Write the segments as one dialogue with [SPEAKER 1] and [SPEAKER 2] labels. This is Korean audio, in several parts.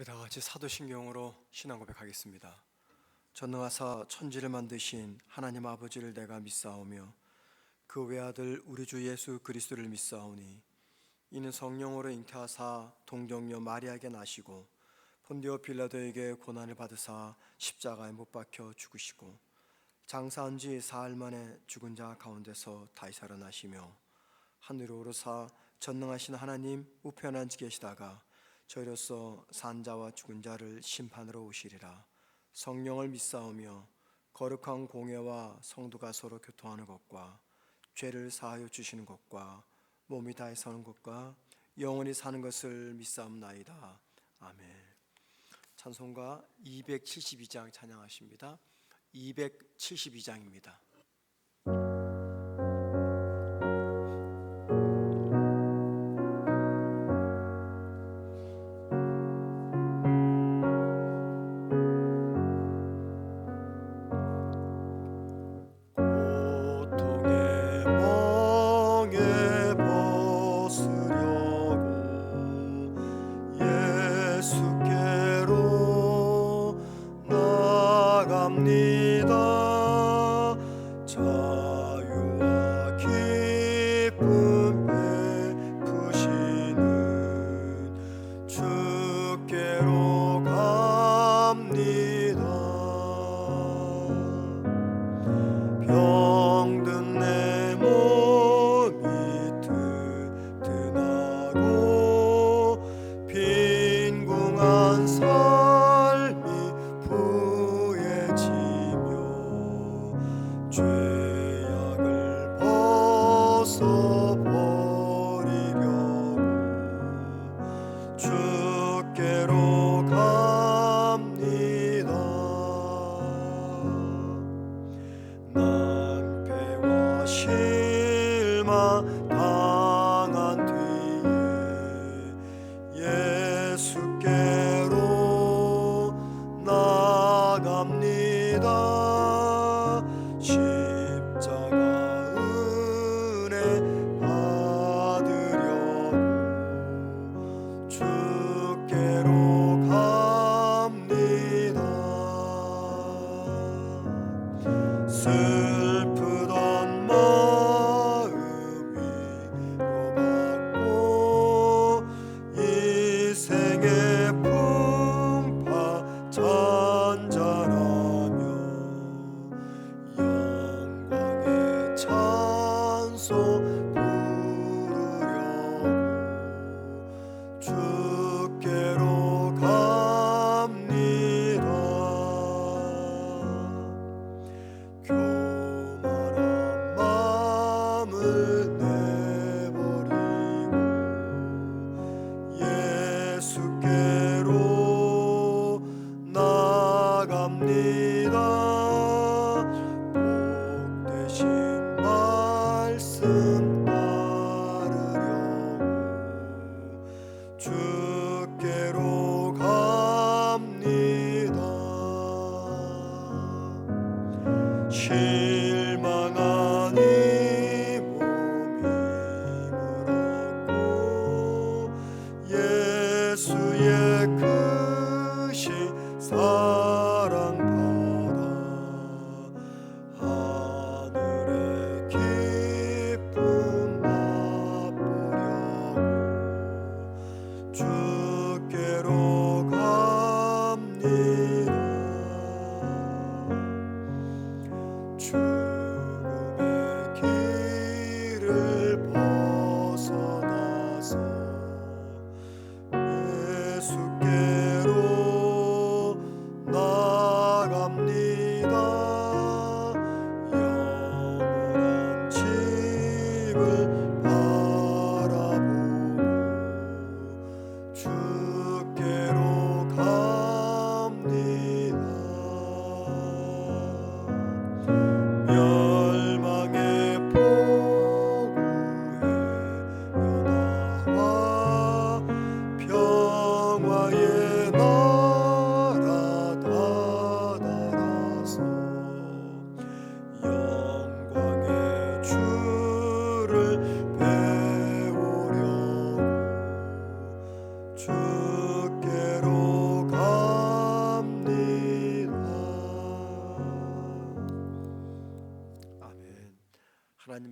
[SPEAKER 1] 우리 다 같이 사도신경으로 신앙 고백하겠습니다. 전능하사 천지를 만드신 하나님 아버지를 내가 믿사오며 그 외아들 우리 주 예수 그리스도를 믿사오니 이는 성령으로 잉태하사 동정녀 마리아에게 나시고 본디오 빌라도에게 고난을 받으사 십자가에 못 박혀 죽으시고 장사한 지 사흘 만에 죽은 자 가운데서 다시 살아나시며 하늘로 오르사 전능하신 하나님 우편에 앉아 계시다가 저희로서 산자와 죽은 자를 심판으로 오시리라. 성령을 믿사오며 거룩한 공예와 성도가 서로 교통하는 것과 죄를 사하여 주시는 것과 몸이 다해 서는 것과 영원히 사는 것을 믿사옵나이다. 아멘. 찬송가 272장 찬양하십니다. 272장입니다. 자유와 기쁨 베푸시는 주께로 갑니다. 병든 내 몸이 튼튼하고 빈궁한 삶이 부해지며 죄악을 벗어버리려고 주께로 갑니다. 낭패와 실망 당한 뒤에 예수께로 나갑니다. 십자가 은혜 받으려고 주께로 갑니다. 슬프던 마음이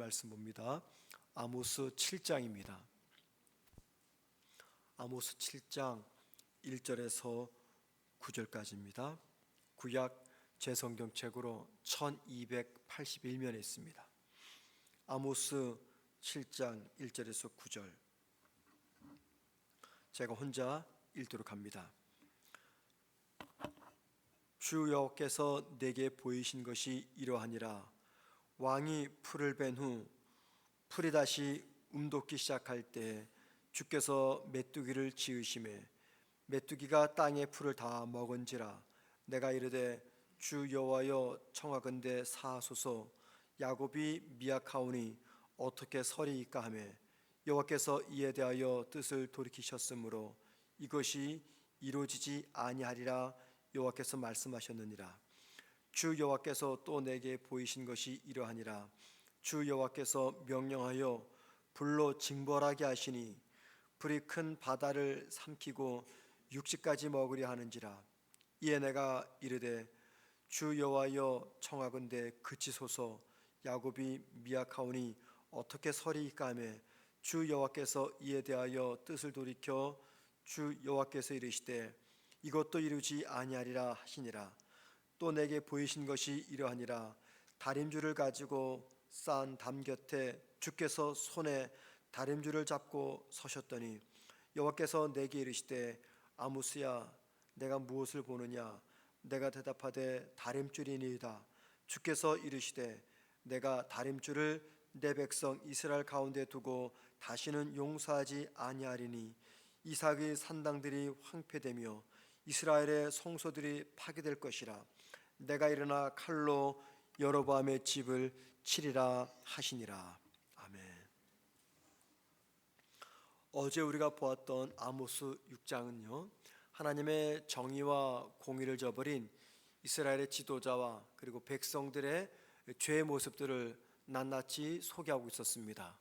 [SPEAKER 1] 말씀 봅니다. 아모스 7장입니다. 아모스 7장 1절에서 9절까지입니다. 구약 제성경책으로 1281면에 있습니다. 아모스 7장 1절에서 9절, 제가 혼자 읽도록 합니다. 주 여호와께서 내게 보이신 것이 이러하니라. 왕이 풀을 벤 후 풀이 다시 움돋기 시작할 때 주께서 메뚜기를 지으심에 메뚜기가 땅의 풀을 다 먹은지라. 내가 이르되 주 여호와여 청하건대 사하소서. 야곱이 미약하오니 어떻게 서리이까 하매 여호와께서 이에 대하여 뜻을 돌이키셨으므로 이것이 이루어지지 아니하리라 여호와께서 말씀하셨느니라. 주 여호와께서 또 내게 보이신 것이 이러하니라. 주 여호와께서 명령하여 불로 징벌하게 하시니 불이 큰 바다를 삼키고 육지까지 먹으려 하는지라. 이에 내가 이르되 주 여호와여 청하건대 그치소서. 야곱이 미약하오니 어떻게 서리이까 하매 주 여호와께서 이에 대하여 뜻을 돌이켜 주 여호와께서 이르시되 이것도 이루지 아니하리라 하시니라. 또 내게 보이신 것이 이러하니라. 다림줄을 가지고 쌓은 담 곁에 주께서 손에 다림줄을 잡고 서셨더니 여호와께서 내게 이르시되 아모스야 내가 무엇을 보느냐. 내가 대답하되 다림줄이니이다. 주께서 이르시되 내가 다림줄을 내 백성 이스라엘 가운데 두고 다시는 용서하지 아니하리니 이삭의 산당들이 황폐되며 이스라엘의 성소들이 파괴될 것이라. 내가 일어나 칼로 여로보암의 집을 치리라 하시니라. 아멘. 어제 우리가 보았던 아모스 6장은요, 하나님의 정의와 공의를 저버린 이스라엘의 지도자와 그리고 백성들의 죄의 모습들을 낱낱이 소개하고 있었습니다.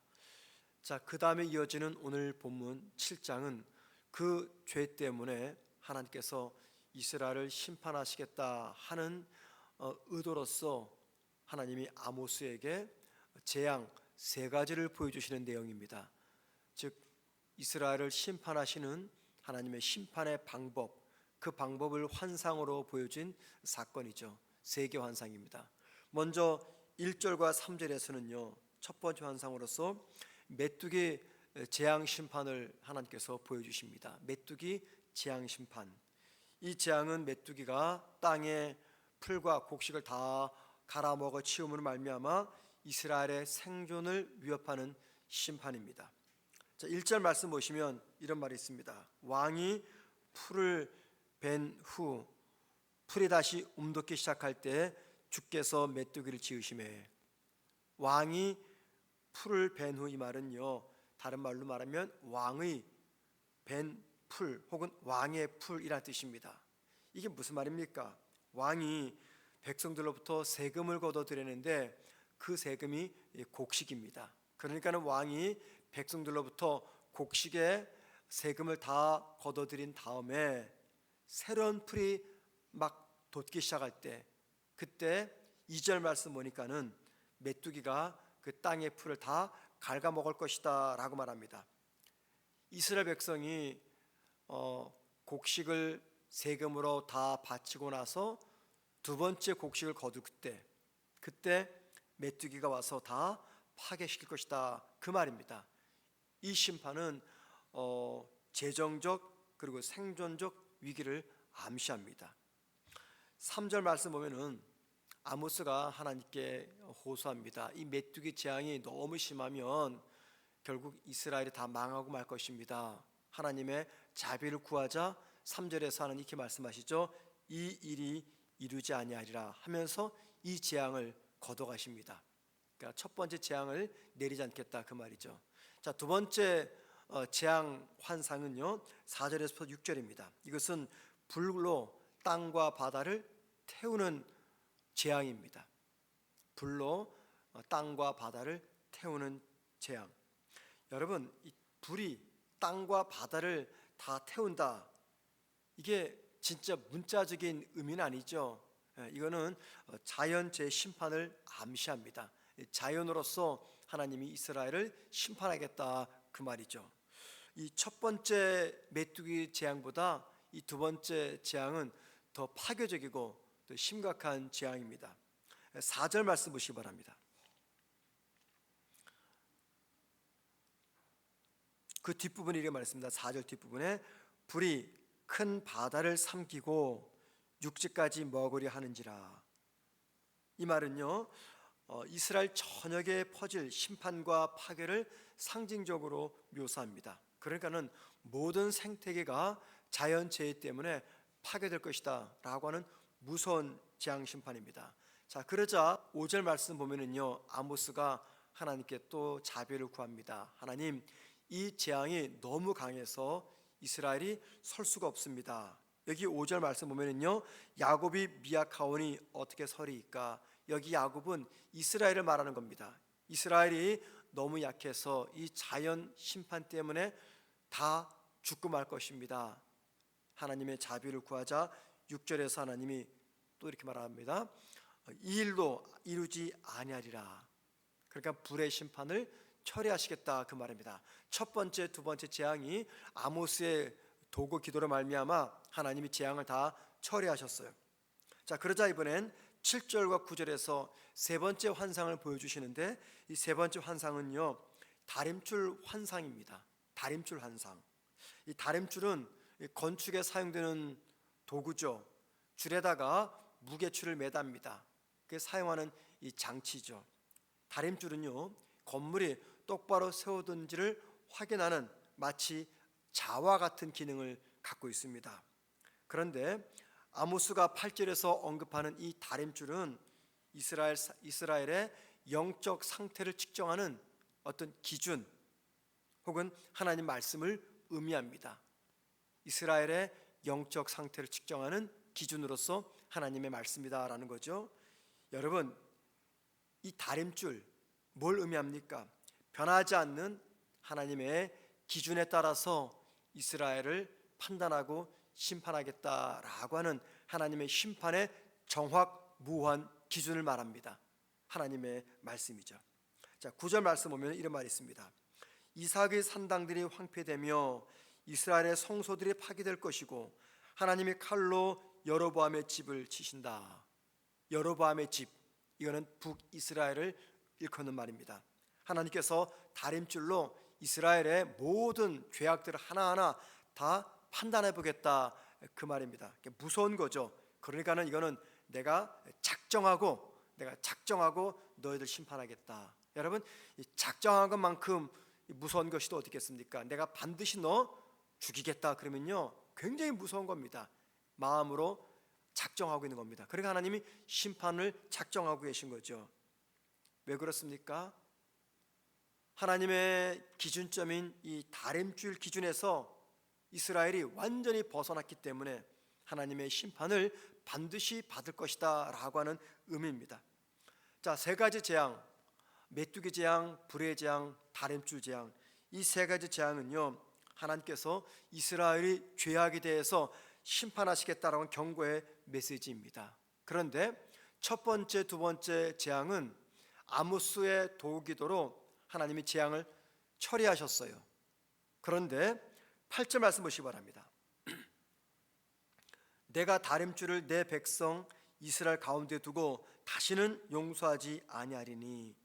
[SPEAKER 1] 자, 그 다음에 이어지는 오늘 본문 7장은 그 죄 때문에 하나님께서 이스라엘을 심판하시겠다 하는 의도로서 하나님이 아모스에게 재앙 3가지를 보여주시는 내용입니다. 즉 이스라엘을 심판하시는 하나님의 심판의 방법, 그 방법을 환상으로 보여준 사건이죠. 3개 환상입니다. 먼저 1절과 3절에서는요, 첫 번째 환상으로서 메뚜기 재앙 심판을 하나님께서 보여주십니다. 메뚜기 재앙 심판. 이 재앙은 메뚜기가 땅에 풀과 곡식을 다 갈아먹어 치움으로 말미암아 이스라엘의 생존을 위협하는 심판입니다. 자, 1절 말씀 보시면 이런 말이 있습니다. 왕이 풀을 벤 후 풀이 다시 움돋기 시작할 때 주께서 메뚜기를 지으심에. 왕이 풀을 벤 후, 이 말은요, 다른 말로 말하면 왕의 벤 풀 혹은 왕의 풀이라는 뜻입니다. 이게 무슨 말입니까? 왕이 백성들로부터 세금을 걷어들이는데 그 세금이 곡식입니다. 그러니까는 왕이 백성들로부터 곡식의 세금을 다 걷어들인 다음에 새로운 풀이 막 돋기 시작할 때, 그때 2절 말씀 보니까는 메뚜기가 그 땅의 풀을 다 갉아먹을 것이다 라고 말합니다. 이스라엘 백성이 곡식을 세금으로 다 바치고 나서 두 번째 곡식을 거둘 그때 메뚜기가 와서 다 파괴시킬 것이다, 그 말입니다. 이 심판은 재정적 그리고 생존적 위기를 암시합니다. 3절 말씀 보면은 아모스가 하나님께 호소합니다. 이 메뚜기 재앙이 너무 심하면 결국 이스라엘이 다 망하고 말 것입니다. 하나님의 자비를 구하자. 3절에서 하나님 이렇게 말씀하시죠. 이 일이 이루지 아니하리라 하면서 이 재앙을 걷어가십니다. 그러니까 첫 번째 재앙을 내리지 않겠다, 그 말이죠. 자, 두 번째 재앙 환상은요, 4절에서 6절입니다. 이것은 불로 땅과 바다를 태우는 재앙입니다. 불로 땅과 바다를 태우는 재앙. 여러분, 이 불이 땅과 바다를 다 태운다, 이게 진짜 문자적인 의미는 아니죠. 이거는 자연재해 심판을 암시합니다. 자연으로서 하나님이 이스라엘을 심판하겠다 그 말이죠. 이 첫 번째 메뚜기 재앙보다 이 두 번째 재앙은 더 파괴적이고 더 심각한 재앙입니다. 4절 말씀 보시기 바랍니다. 그 뒷부분이 이렇게 말했습니다. 4절 뒷부분에 불이 큰 바다를 삼키고 육지까지 먹으려 하는지라. 이 말은요, 이스라엘 전역에 퍼질 심판과 파괴를 상징적으로 묘사합니다. 그러니까는 모든 생태계가 자연재해 때문에 파괴될 것이다 라고 하는 무서운 재앙 심판입니다. 자, 그러자 5절 말씀 보면은요, 아모스가 하나님께 또 자비를 구합니다. 하나님, 이 재앙이 너무 강해서 이스라엘이 설 수가 없습니다. 여기 5절 말씀 보면은요, 야곱이 미약하오니 어떻게 서리이까. 여기 야곱은 이스라엘을 말하는 겁니다. 이스라엘이 너무 약해서 이 자연 심판 때문에 다 죽고 말 것입니다. 하나님의 자비를 구하자 6절에서 하나님이 또 이렇게 말합니다. 이 일도 이루지 아니하리라. 그러니까 불의 심판을 처리하시겠다 그 말입니다. 첫 번째, 두 번째 재앙이 아모스의 도구 기도로 말미암아 하나님이 재앙을 다 처리하셨어요. 자, 그러자 이번엔 7절과 9절에서 세 번째 환상을 보여주시는데, 이 세 번째 환상은요, 다림줄 환상입니다. 다림줄 환상. 이 다림줄은 건축에 사용되는 도구죠. 줄에다가 무게추를 매답니다. 그게 사용하는 이 장치죠. 다림줄은요, 건물이 똑바로 세워둔지를 확인하는 마치 자와 같은 기능을 갖고 있습니다. 그런데 아모스가 8절에서 언급하는 이 다림줄은 이스라엘의 영적 상태를 측정하는 어떤 기준 혹은 하나님 말씀을 의미합니다. 이스라엘의 영적 상태를 측정하는 기준으로서 하나님의 말씀이다라는 거죠. 여러분, 이 다림줄 뭘 의미합니까? 변하지 않는 하나님의 기준에 따라서 이스라엘을 판단하고 심판하겠다라고 하는 하나님의 심판의 정확무한 기준을 말합니다. 하나님의 말씀이죠. 자, 9절 말씀 보면 이런 말이 있습니다. 이삭의 산당들이 황폐되며 이스라엘의 성소들이 파괴될 것이고 하나님이 칼로 여로보암의 집을 치신다. 여로보암의 집, 이거는 북이스라엘을 일컫는 말입니다. 하나님께서 다림줄로 이스라엘의 모든 죄악들을 하나하나 다 판단해 보겠다 그 말입니다. 무서운 거죠. 그러니까는 이거는 내가 작정하고 너희들 심판하겠다. 여러분, 이 작정한 것만큼 무서운 것이 또 어디 있겠습니까? 내가 반드시 너 죽이겠다 그러면요, 굉장히 무서운 겁니다. 마음으로 작정하고 있는 겁니다. 그러니까 하나님이 심판을 작정하고 계신 거죠. 왜 그렇습니까? 하나님의 기준점인 이 다림줄 기준에서 이스라엘이 완전히 벗어났기 때문에 하나님의 심판을 반드시 받을 것이다 라고 하는 의미입니다. 자, 세 가지 재앙, 메뚜기 재앙, 불의 재앙, 다림줄 재앙, 이 세 가지 재앙은요, 하나님께서 이스라엘이 죄악에 대해서 심판하시겠다라는 경고의 메시지입니다. 그런데 첫 번째, 두 번째 재앙은 아모스의 도기도로 하나님이 재앙을 처리하셨어요. 그런데 8절 말씀 보시기 바랍니다. 내가 다림줄을 내 백성 이스라엘 가운데 두고 다시는 용서하지 아니하리니.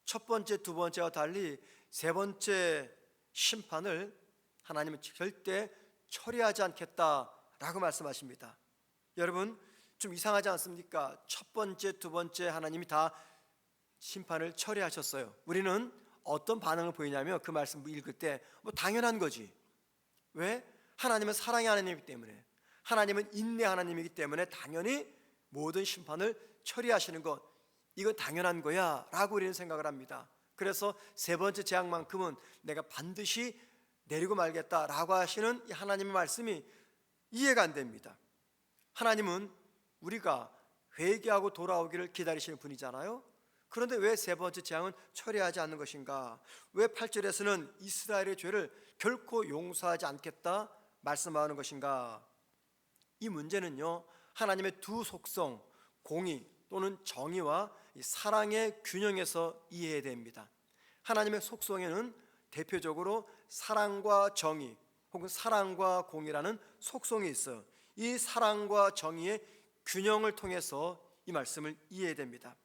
[SPEAKER 1] 첫 번째, 두 번째와 달리 세 번째 심판을 하나님은 절대 처리하지 않겠다라고 말씀하십니다. 여러분, 좀 이상하지 않습니까? 첫 번째, 두 번째 하나님이 다 심판을 처리하셨어요. 우리는 어떤 반응을 보이냐면 그 말씀 읽을 때 당연한 거지. 왜? 하나님은 사랑의 하나님이기 때문에, 하나님은 인내 하나님이기 때문에 당연히 모든 심판을 처리하시는 것, 이건 당연한 거야 라고 우리는 생각을 합니다. 그래서 세 번째 재앙만큼은 내가 반드시 내리고 말겠다라고 하시는 이 하나님의 말씀이 이해가 안 됩니다. 하나님은 우리가 회개하고 돌아오기를 기다리시는 분이잖아요. 그런데 왜 세 번째 재앙은 처리하지 않는 것인가? 왜 8절에서는 이스라엘의 죄를 결코 용서하지 않겠다 말씀하는 것인가? 이 문제는요, 하나님의 두 속성, 공의 또는 정의와 사랑의 균형에서 이해해야 됩니다. 하나님의 속성에는 대표적으로 사랑과 정의 혹은 사랑과 공의라는 속성이 있어요. 이 사랑과 정의의 균형을 통해서 이 말씀을 이해해야 됩니다.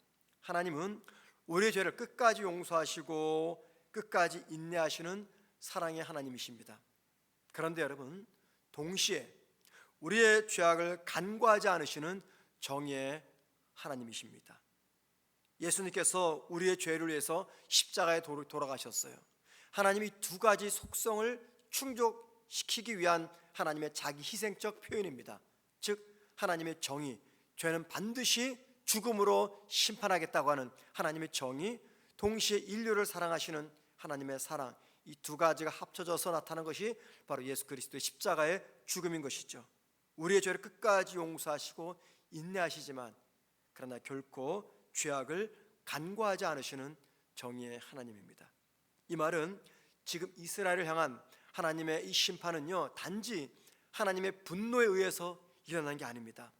[SPEAKER 1] 하나님은 우리의 죄를 끝까지 용서하시고 끝까지 인내하시는 사랑의 하나님이십니다. 그런데 여러분, 동시에 우리의 죄악을 간과하지 않으시는 정의의 하나님이십니다. 예수님께서 우리의 죄를 위해서 십자가에 돌아가셨어요. 하나님이 두 가지 속성을 충족시키기 위한 하나님의 자기 희생적 표현입니다. 즉 하나님의 정의, 죄는 반드시 죽음으로 심판하겠다고 하는 하나님의 정의, 동시에 인류를 사랑하시는 하나님의 사랑, 이 두 가지가 합쳐져서 나타난 것이 바로 예수 그리스도의 십자가의 죽음인 것이죠. 우리의 죄를 끝까지 용서하시고 인내하시지만 그러나 결코 죄악을 간과하지 않으시는 정의의 하나님입니다. 이 말은 지금 이스라엘을 향한 하나님의 이 심판은요, 단지 하나님의 분노에 의해서 일어난 게 아닙니다.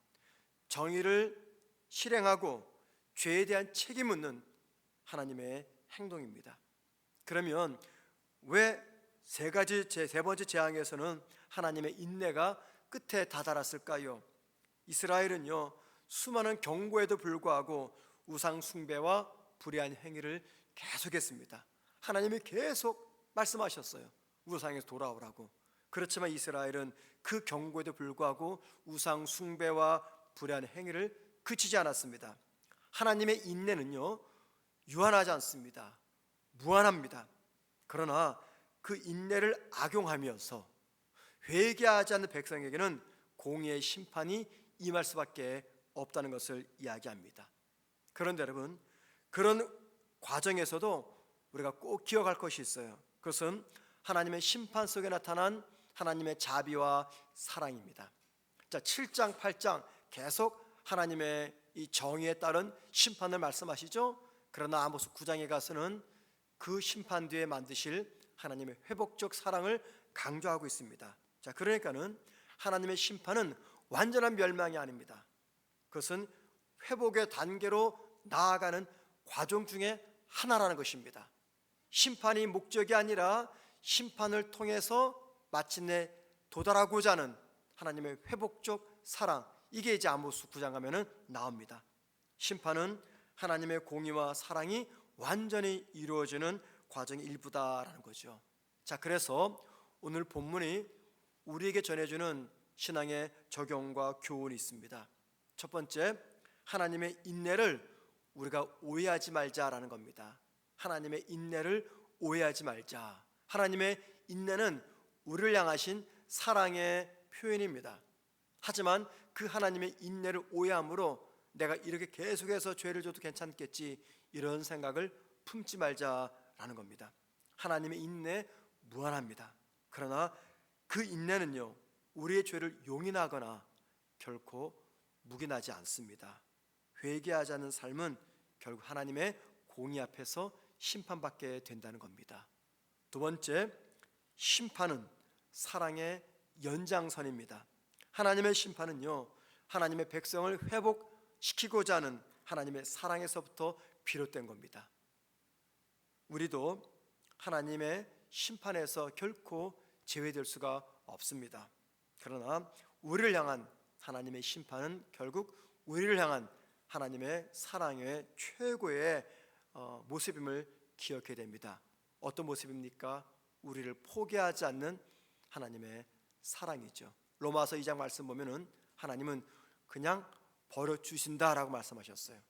[SPEAKER 1] 정의를 실행하고 죄에 대한 책임 묻는 하나님의 행동입니다. 그러면 왜 세 번째 재앙에서는 하나님의 인내가 끝에 다다랐을까요? 이스라엘은요, 수많은 경고에도 불구하고 우상 숭배와 불의한 행위를 계속했습니다. 하나님이 계속 말씀하셨어요. 우상에서 돌아오라고. 그렇지만 이스라엘은 그 경고에도 불구하고 우상 숭배와 불의한 행위를 그치지 않았습니다. 하나님의 인내는요, 유한하지 않습니다. 무한합니다. 그러나 그 인내를 악용하면서 회개하지 않는 백성에게는 공의의 심판이 임할 수밖에 없다는 것을 이야기합니다. 그런데 여러분, 그런 과정에서도 우리가 꼭 기억할 것이 있어요. 그것은 하나님의 심판 속에 나타난 하나님의 자비와 사랑입니다. 자, 7장, 8장 계속 하나님의 이 정의에 따른 심판을 말씀하시죠. 그러나 아모스 9장에 가서는 그 심판 뒤에 만드실 하나님의 회복적 사랑을 강조하고 있습니다. 자, 그러니까는 하나님의 심판은 완전한 멸망이 아닙니다. 그것은 회복의 단계로 나아가는 과정 중에 하나라는 것입니다. 심판이 목적이 아니라 심판을 통해서 마침내 도달하고자 하는 하나님의 회복적 사랑, 이게 이제 아모스 9장 가면은 나옵니다. 심판은 하나님의 공의와 사랑이 완전히 이루어지는 과정의 일부다라는 거죠. 자, 그래서 오늘 본문이 우리에게 전해주는 신앙의 적용과 교훈이 있습니다. 첫 번째, 하나님의 인내를 우리가 오해하지 말자라는 겁니다. 하나님의 인내를 오해하지 말자. 하나님의 인내는 우리를 향하신 사랑의 표현입니다. 하지만 그 하나님의 인내를 오해함으로 내가 이렇게 계속해서 죄를 져도 괜찮겠지, 이런 생각을 품지 말자라는 겁니다. 하나님의 인내 무한합니다. 그러나 그 인내는요, 우리의 죄를 용인하거나 결코 묵인하지 않습니다. 회개하지 않는 삶은 결국 하나님의 공의 앞에서 심판받게 된다는 겁니다. 두 번째, 심판은 사랑의 연장선입니다. 하나님의 심판은요, 하나님의 백성을 회복시키고자 하는 하나님의 사랑에서부터 비롯된 겁니다. 우리도 하나님의 심판에서 결코 제외될 수가 없습니다. 그러나 우리를 향한 하나님의 심판은 결국 우리를 향한 하나님의 사랑의 최고의 모습임을 기억해야 됩니다. 어떤 모습입니까? 우리를 포기하지 않는 하나님의 사랑이죠. 로마서 2장 말씀 보면은 하나님은 그냥 버려주신다라고 말씀하셨어요.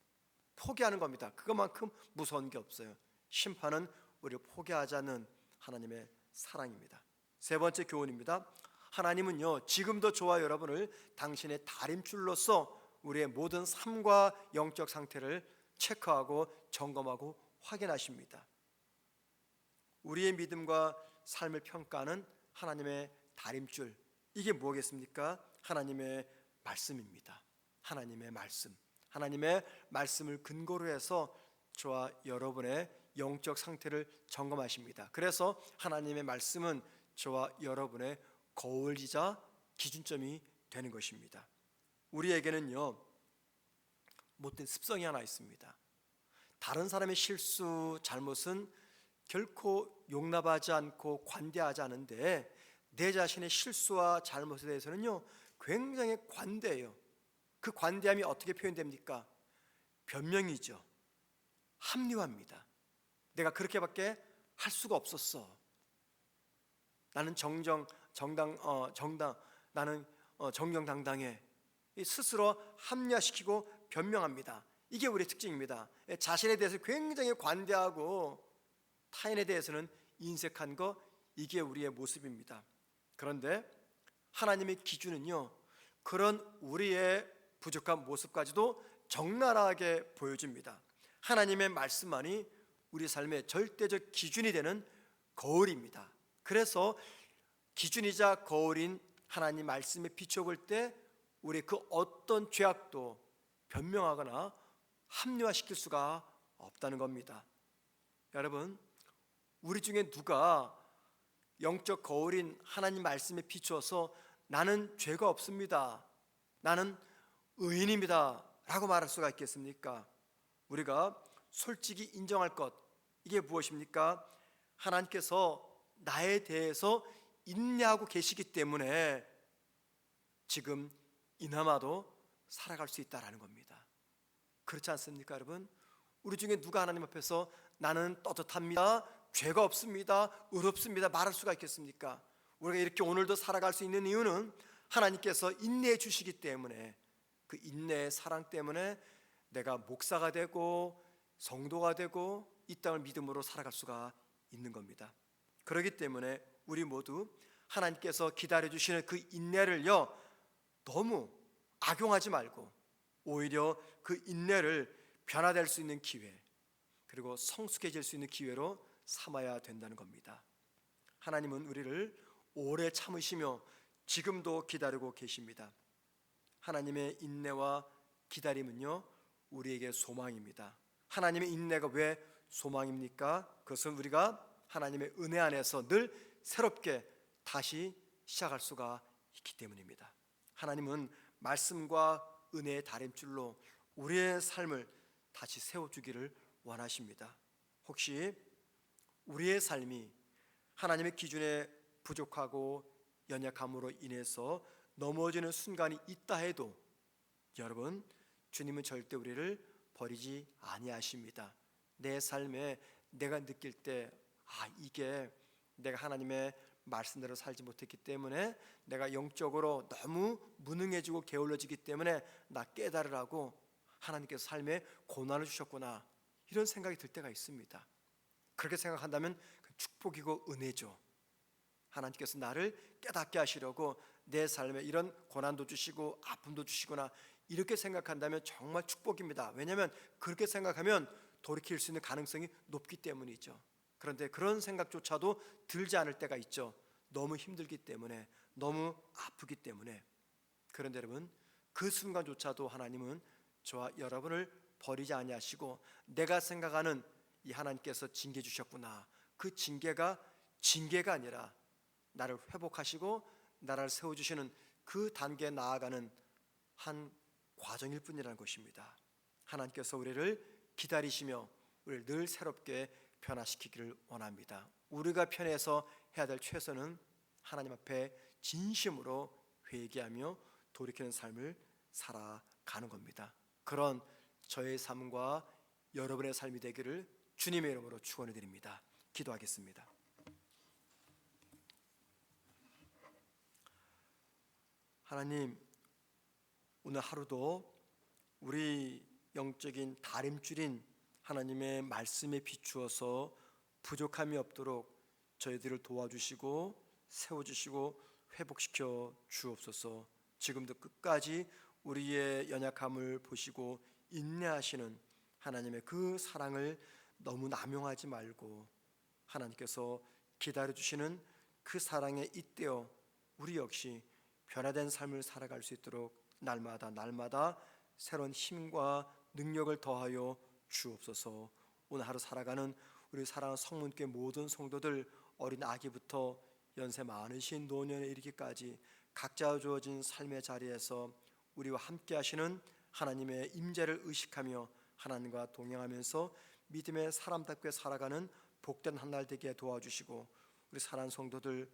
[SPEAKER 1] 포기하는 겁니다. 그것만큼 무서운 게 없어요. 심판은 우리를 포기하지 않는 하나님의 사랑입니다. 세 번째 교훈입니다. 하나님은요, 지금도 저와 여러분을 당신의 다림줄로서 우리의 모든 삶과 영적 상태를 체크하고 점검하고 확인하십니다. 우리의 믿음과 삶을 평가하는 하나님의 다림줄, 이게 뭐겠습니까? 하나님의 말씀입니다. 하나님의 말씀, 하나님의 말씀을 근거로 해서 저와 여러분의 영적 상태를 점검하십니다. 그래서 하나님의 말씀은 저와 여러분의 거울이자 기준점이 되는 것입니다. 우리에게는요, 못된 습성이 하나 있습니다. 다른 사람의 실수, 잘못은 결코 용납하지 않고 관대하지 않은데 내 자신의 실수와 잘못에 대해서는요 굉장히 관대해요. 그 관대함이 어떻게 표현됩니까? 변명이죠. 합리화입니다. 내가 그렇게밖에 할 수가 없었어. 나는 정정당당해. 스스로 합리화시키고 변명합니다. 이게 우리의 특징입니다. 자신에 대해서 굉장히 관대하고 타인에 대해서는 인색한 거, 이게 우리의 모습입니다. 그런데 하나님의 기준은요 그런 우리의 부족한 모습까지도 적나라하게 보여줍니다. 하나님의 말씀만이 우리 삶의 절대적 기준이 되는 거울입니다. 그래서 기준이자 거울인 하나님 말씀에 비춰볼 때 우리 그 어떤 죄악도 변명하거나 합리화시킬 수가 없다는 겁니다. 여러분, 우리 중에 누가 영적 거울인 하나님 말씀에 비추어서 나는 죄가 없습니다, 나는 의인입니다 라고 말할 수가 있겠습니까? 우리가 솔직히 인정할 것, 이게 무엇입니까? 하나님께서 나에 대해서 인내하고 계시기 때문에 지금 이나마도 살아갈 수 있다라는 겁니다. 그렇지 않습니까, 여러분? 우리 중에 누가 하나님 앞에서 나는 떳떳합니다, 죄가 없습니다, 의롭습니다 말할 수가 있겠습니까? 우리가 이렇게 오늘도 살아갈 수 있는 이유는 하나님께서 인내해 주시기 때문에, 그 인내의 사랑 때문에 내가 목사가 되고 성도가 되고 이 땅을 믿음으로 살아갈 수가 있는 겁니다. 그렇기 때문에 우리 모두 하나님께서 기다려주시는 그 인내를요 너무 악용하지 말고 오히려 그 인내를 변화될 수 있는 기회, 그리고 성숙해질 수 있는 기회로 삼아야 된다는 겁니다. 하나님은 우리를 오래 참으시며 지금도 기다리고 계십니다. 하나님의 인내와 기다림은요 우리에게 소망입니다. 하나님의 인내가 왜 소망입니까? 그것은 우리가 하나님의 은혜 안에서 늘 새롭게 다시 시작할 수가 있기 때문입니다. 하나님은 말씀과 은혜의 다림줄로 우리의 삶을 다시 세워주기를 원하십니다. 혹시 우리의 삶이 하나님의 기준에 부족하고 연약함으로 인해서 넘어지는 순간이 있다 해도 여러분, 주님은 절대 우리를 버리지 아니하십니다. 내 삶에 내가 느낄 때 이게 내가 하나님의 말씀대로 살지 못했기 때문에, 내가 영적으로 너무 무능해지고 게을러지기 때문에 나 깨달으라고 하나님께서 삶에 고난을 주셨구나, 이런 생각이 들 때가 있습니다. 그렇게 생각한다면 축복이고 은혜죠. 하나님께서 나를 깨닫게 하시려고 내 삶에 이런 고난도 주시고 아픔도 주시구나, 이렇게 생각한다면 정말 축복입니다. 왜냐하면 그렇게 생각하면 돌이킬 수 있는 가능성이 높기 때문이죠. 그런데 그런 생각조차도 들지 않을 때가 있죠. 너무 힘들기 때문에, 너무 아프기 때문에. 그런데 여러분, 그 순간조차도 하나님은 저와 여러분을 버리지 아니하시고, 내가 생각하는 이 하나님께서 징계 주셨구나, 그 징계가 아니라 나를 회복하시고 나를 세워주시는 그 단계에 나아가는 한 과정일 뿐이라는 것입니다. 하나님께서 우리를 기다리시며 우리를 늘 새롭게 변화시키기를 원합니다. 우리가 편해서 해야 될 최선은 하나님 앞에 진심으로 회개하며 돌이키는 삶을 살아가는 겁니다. 그런 저의 삶과 여러분의 삶이 되기를 주님의 이름으로 축원해 드립니다. 기도하겠습니다. 하나님, 오늘 하루도 우리 영적인 다림줄인 하나님의 말씀에 비추어서 부족함이 없도록 저희들을 도와주시고 세워주시고 회복시켜 주옵소서. 지금도 끝까지 우리의 연약함을 보시고 인내하시는 하나님의 그 사랑을 너무 남용하지 말고, 하나님께서 기다려주시는 그 사랑에 잇대어 우리 역시 변화된 삶을 살아갈 수 있도록 날마다 새로운 힘과 능력을 더하여 주옵소서. 오늘 하루 살아가는 우리 사랑하는 성문교회 모든 성도들, 어린 아기부터 연세 많으신 노년에 이르기까지 각자 주어진 삶의 자리에서 우리와 함께 하시는 하나님의 임재를 의식하며 하나님과 동행하면서 믿음의 사람답게 살아가는 복된 한 날 되게 도와주시고, 우리 사랑하는 성도들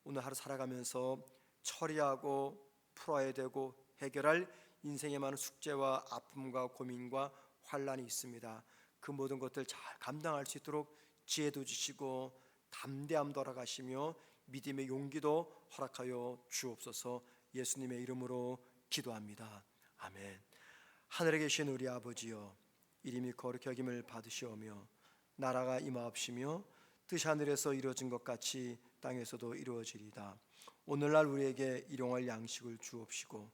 [SPEAKER 1] 오늘 하루 살아가면서 처리하고 풀어야 되고 해결할 인생의 많은 숙제와 아픔과 고민과 환난이 있습니다. 그 모든 것들 잘 감당할 수 있도록 지혜도 주시고 담대함 돌아가시며 믿음의 용기도 허락하여 주옵소서. 예수님의 이름으로 기도합니다. 아멘. 하늘에 계신 우리 아버지여, 이름이 거룩히 여김을 받으시오며 나라가 임하옵시며 뜻이 하늘에서 이루어진 것 같이 땅에서도 이루어지리이다. 오늘날 우리에게 일용할 양식을 주옵시고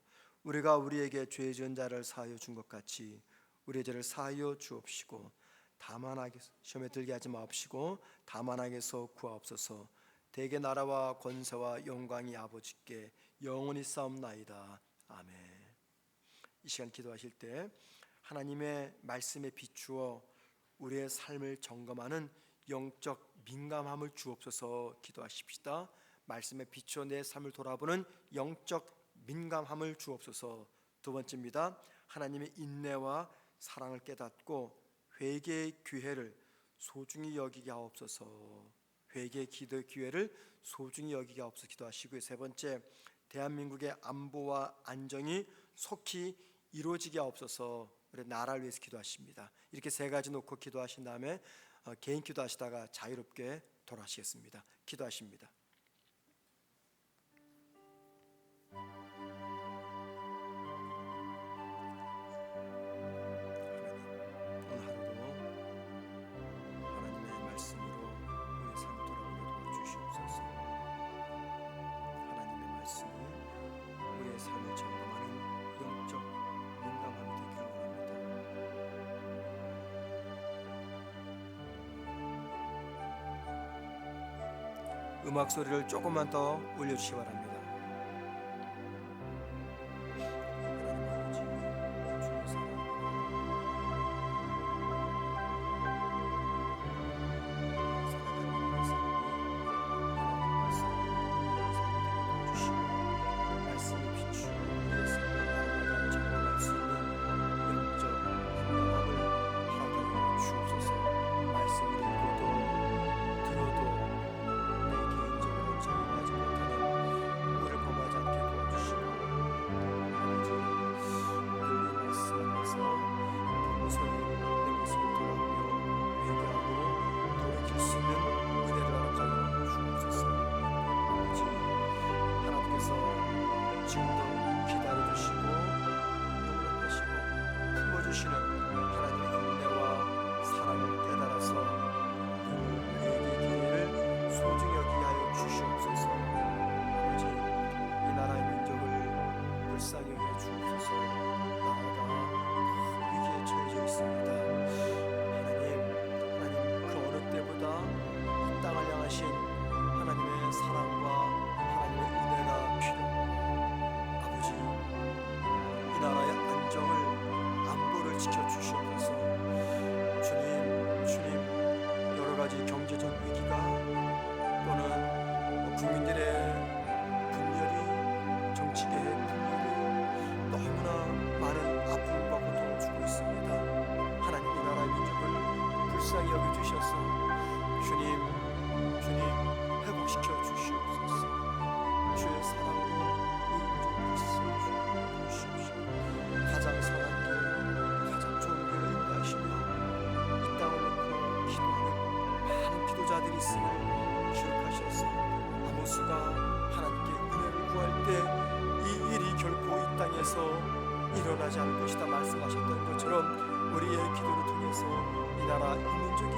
[SPEAKER 1] 우리가 우리에게 죄 지은 자를 사하여 준 것 같이 우리의 죄를 사하여 주옵시고 다만 시험에 들게 하지 마옵시고 다만 악에서 구하옵소서. 대개 나라와 권세와 영광이 아버지께 영원히 싸움나이다. 아멘. 이 시간 기도하실 때 하나님의 말씀에 비추어 우리의 삶을 점검하는 영적 민감함을 주옵소서. 기도하십시다. 말씀에 비추어 내 삶을 돌아보는 영적 민감함을 주옵소서. 두 번째입니다. 하나님의 인내와 사랑을 깨닫고 회개의 기회를 소중히 여기게 하옵소서. 회개의 기도의 기회를 소중히 여기게 하옵소서. 기도하시고요. 세 번째, 대한민국의 안보와 안정이 속히 이루어지게 하옵소서. 우리 나라를 위해서 기도하십니다. 이렇게 세 가지 놓고 기도하신 다음에 개인 기도하시다가 자유롭게 돌아가시겠습니다. 기도하십니다. 오늘 하루도 하나님의 말씀으로 우리의 삶을 돌아보게 도와주시옵소서. 하나님의 말씀이 우리의 삶을 점검하는 영적 민감함이 되기를 원합니다. 음악 소리를 조금만 더 올려주시기 바랍니다. 일어나지 않을 것이다 말씀하셨던 것처럼 우리의 기도를 통해서 이 나라 이 민족이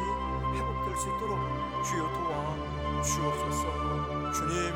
[SPEAKER 1] 회복될 수 있도록 주여 도와 주옵소서. 주님,